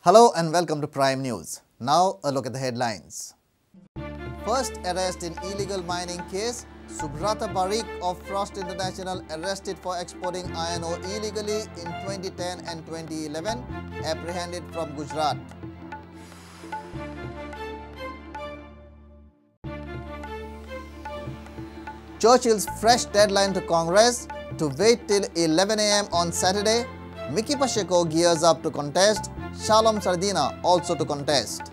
Hello and welcome to Prime News. Now a look at the headlines. First arrest in illegal mining case. Subrata Barika of Frost International arrested for exporting iron ore illegally in 2010 and 2011, apprehended from Gujarat. Churchill's fresh deadline to Congress to wait till 11 a.m. on Saturday. Miki Pacheco gears up to contest. Shalom Sardina also to contest.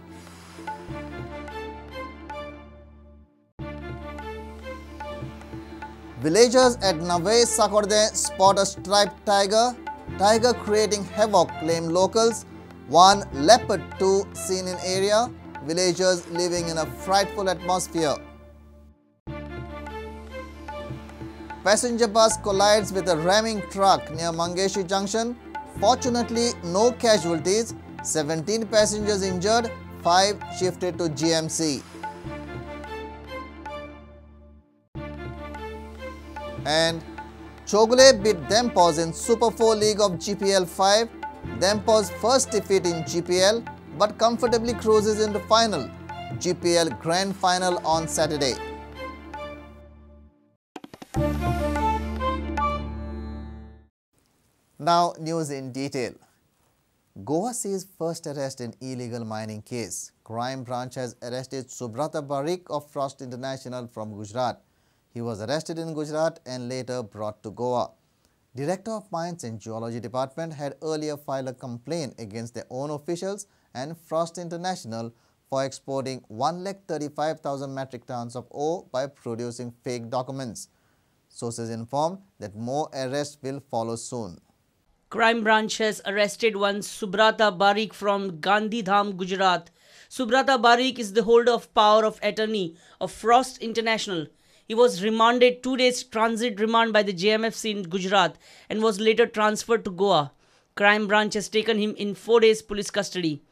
Villagers at Nave Sakorde spot a striped tiger. Tiger creating havoc, claim locals. One leopard too seen in area. Villagers living in a frightful atmosphere. Passenger bus collides with a ramming truck near Mangeshi Junction. Fortunately, no casualties. 17 passengers injured, 5 shifted to GMC. And Chogle beat Dempos in Super 4 League of GPL 5. Dempos' first defeat in GPL, but comfortably cruises into final. GPL Grand Final on Saturday. Now, news in detail. Goa sees first arrest in illegal mining case. Crime branch has arrested Subrata Barika of Frost International from Gujarat. He was arrested in Gujarat and later brought to Goa. Director of Mines and Geology Department had earlier filed a complaint against their own officials and Frost International for exporting 135,000 metric tons of ore by producing fake documents. Sources inform that more arrests will follow soon. Crime branch has arrested one Subrata Barika from Gandhidham, Gujarat. Subrata Barika is the holder of power of attorney of Frost International. He was remanded 2 days transit remand by the JMFC in Gujarat and was later transferred to Goa. Crime branch has taken him in 4 days police custody.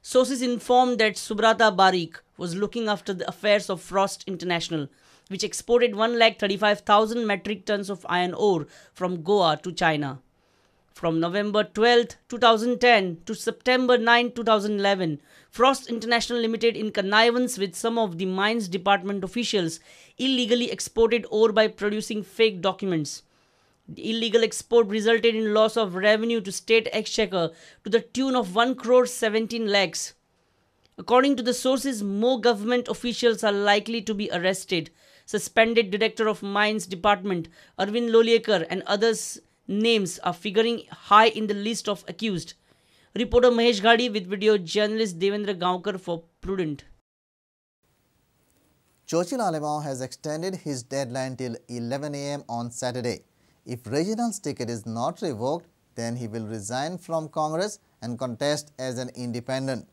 Sources informed that Subrata Barika was looking after the affairs of Frost International, which exported 135,000 metric tons of iron ore from Goa to China. From November 12, 2010 to September 9, 2011, Frost International Limited, in connivance with some of the mines department officials, illegally exported ore by producing fake documents. The illegal export resulted in loss of revenue to state exchequer to the tune of 1 crore 17 lakhs. According to the sources, more government officials are likely to be arrested. Suspended Director of Mines Department Arvind Loliekar and others' names are figuring high in the list of accused. Reporter Mahesh Ghadi with video journalist Devendra Gaonkar for Prudent. Churchill Alemao has extended his deadline till 11 a.m. on Saturday. If Reginald's ticket is not revoked, then he will resign from Congress and contest as an independent.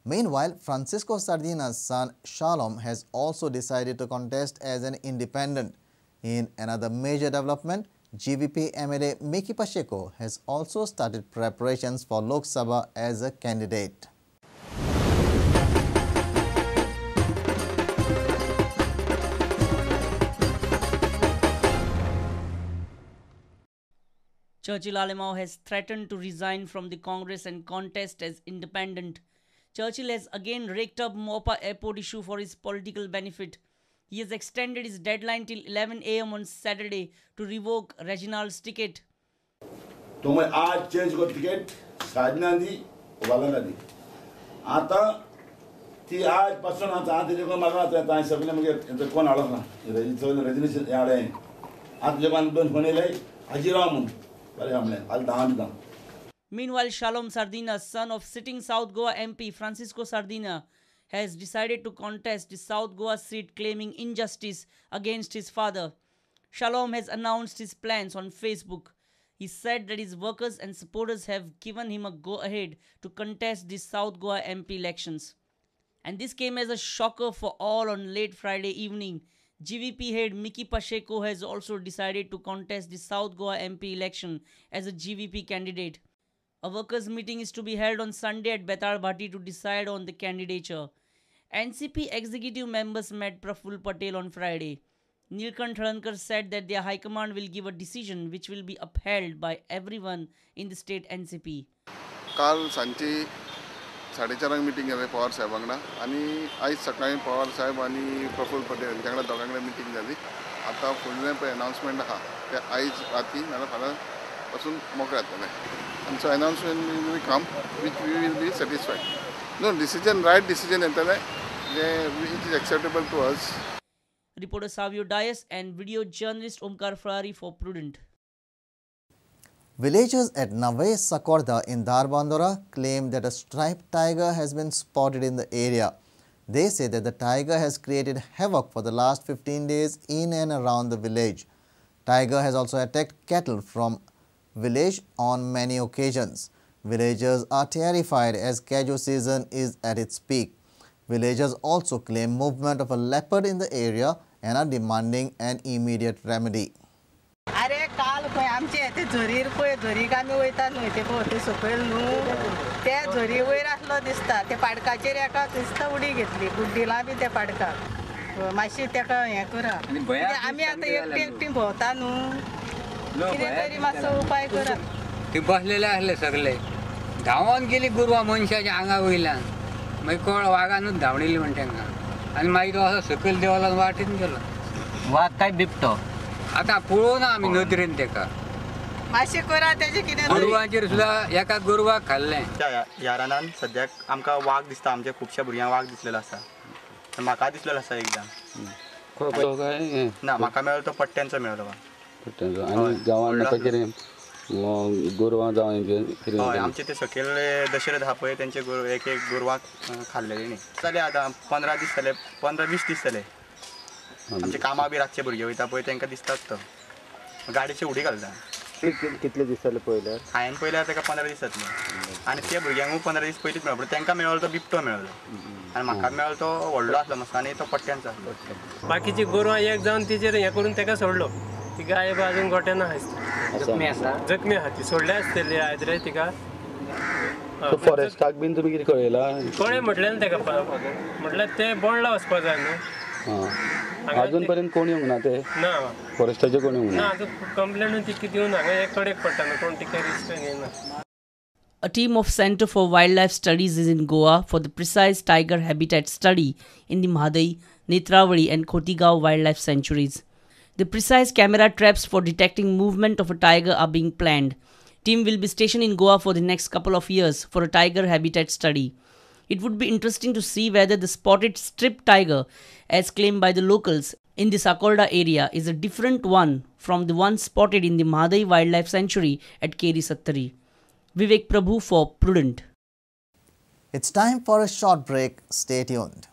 Meanwhile, Francisco Sardina's son Shalom has also decided to contest as an independent. In another major development, GVP MLA Miki Pacheco has also started preparations for Lok Sabha as a candidate. Churchill Alemao has threatened to resign from the Congress and contest as independent. Churchill has again raked up Mopa airport issue for his political benefit. He has extended his deadline till 11 a.m. on Saturday to revoke Reginald's ticket. तो मैं आज change को ticket साधना दी वाला दी आता ती आज पसंद आता आते जो मगा आता है सबने मुझे इंटर कौन आला ना रेजिडेंशियल यार है आज जब दोन होने लगे अजीराम पहले हमने अल दान Meanwhile, Shalom Sardina, son of sitting South Goa MP Francisco Sardina, has decided to contest the South Goa seat, claiming injustice against his father. Shalom has announced his plans on Facebook. He said that his workers and supporters have given him a go-ahead to contest the South Goa MP elections. And this came as a shocker for all on late Friday evening. GVP head Miki Pacheco has also decided to contest the South Goa MP election as a GVP candidate. A workers' meeting is to be held on Sunday at Betar Bhatti to decide on the candidature. NCP executive members met Praful Patel on Friday. Nilkant Halankar said that their high command will give a decision which will be upheld by everyone in the state NCP. काल Sanchi 4:30 meeting जाली पवार साहेबा वांगडा आनी आयज सकाळी पवार साहेब आनी प्रफुल्ल पटेल हांच्या वांगडा दोगांय मिटींग जाली. आतां फुडलें पळय अनाउन्समेंट आहा तें आयज राती नाजाल्यार फाल्यां पासून मोकळे जातले. आमचो announcement will come which we will be satisfied. No decision right decision येतलें जे it is acceptable to us. Reporter Savio Dias and video journalist Omkar Ferrari for Prudent. Villagers at Nave Sakorda in Darbandora claim that a striped tiger has been spotted in the area. They say that the tiger has created havoc for the last 15 days in and around the village. Tiger has also attacked cattle from village on many occasions. Villagers are terrified as Kajo season is at its peak. Villagers also claim movement of a leopard in the area and are demanding an immediate remedy. अरे काल खंय आमचे ते झरीर पळय झरीक आमी वयता न्हय ते भोंवती सकयल न्हू ते झरी वयर आसलो दिसता ते पाडकाचेर एका दिसता उडी घेतली गुड्डीला बी त्या पाडकाक मातशी तेका हें करा आमी आतां एकटी एकटी भोंवता न्हू कितें तरी मातसो उपाय करा. ते बसलेले आसले सगळे धांवून गेली गुरवां मनशाच्या आंगा वयल्यान मागीर कळ वागानूच धांवडिली म्हण तांकां आनी मागीर तो असो सकयल देवला वाटेन गेलो. वाघ काय बिबटो आतां पळोवना आमी नदरेन तेका मातशें करा तेजें कितें गोरवांचेर सुद्दां एका गोरवाक खाल्लें. ह्या रानान सद्याक आमकां वाघ दिसता. आमच्या खुबश्या भुरग्यांक वाघ दिसलेलो आसा. म्हाका दिसलेलो आसा एकदां ना म्हाका मेळ्ळो तो पट्ट्यांचो मेळ्ळो आनी गांवान गोरवां जावं हय आमचे ते सकयल दशरथ आहा पळय तेंचे एक एक गोरवांक खाल्लेले न्ही जाले आतां 15 दीस जाले 15-20 दीस जाले. आमचे कामाक बी रातचे भुरगे वयता पळय तांकां दिसतात तो गाडयेची उडी घालता. कितले दीस जाले पयल्यार हांवें पयल्यार ताका 15 दीस जातले आनी त्या भुरग्यांक 15 दीस पयलींच मेळ्ळो पूण तांकां मेळ्ळो तो बिबटो मेळ्ळो आनी म्हाका मेळ्ळो तो व्हडलो आसलो मातसो आनी तो पट्ट्यांचो आसलो. बाकीची गोरवां एक जावन तिचेर हें करून ताका सोडलो. ती गाय अजून गोट्यान आसा जखमी आहा ती सोडले आसतली आयज रे तिका. फॉरेस्टाक बीन तुमी कितें कळयलां कळ्ळें म्हटलें ताका म्हटल्यार ते बोंडला वचपा जाय न्हू. अजून पर्यंत कोण येवंक ना ते ना फॉरेस्टाचे कोण येवंक ना ना. आतां कंप्लेन ती दिवन हांगा एक कडेक पडटा न्हू कोण तिका रिस्क घेयना. A team of Center for Wildlife Studies is in Goa for the precise tiger habitat study in the Mahadai, Netravadi and Khotigaon wildlife sanctuaries. The precise camera traps for detecting movement of a tiger are being planned. Team will be stationed in Goa for the next couple of years for a tiger habitat study. It would be interesting to see whether the spotted striped tiger, as claimed by the locals in the Sakorda area, is a different one from the one spotted in the Mahadai Wildlife Sanctuary at Keri Sattari. Vivek Prabhu for Prudent. It's time for a short break. Stay tuned.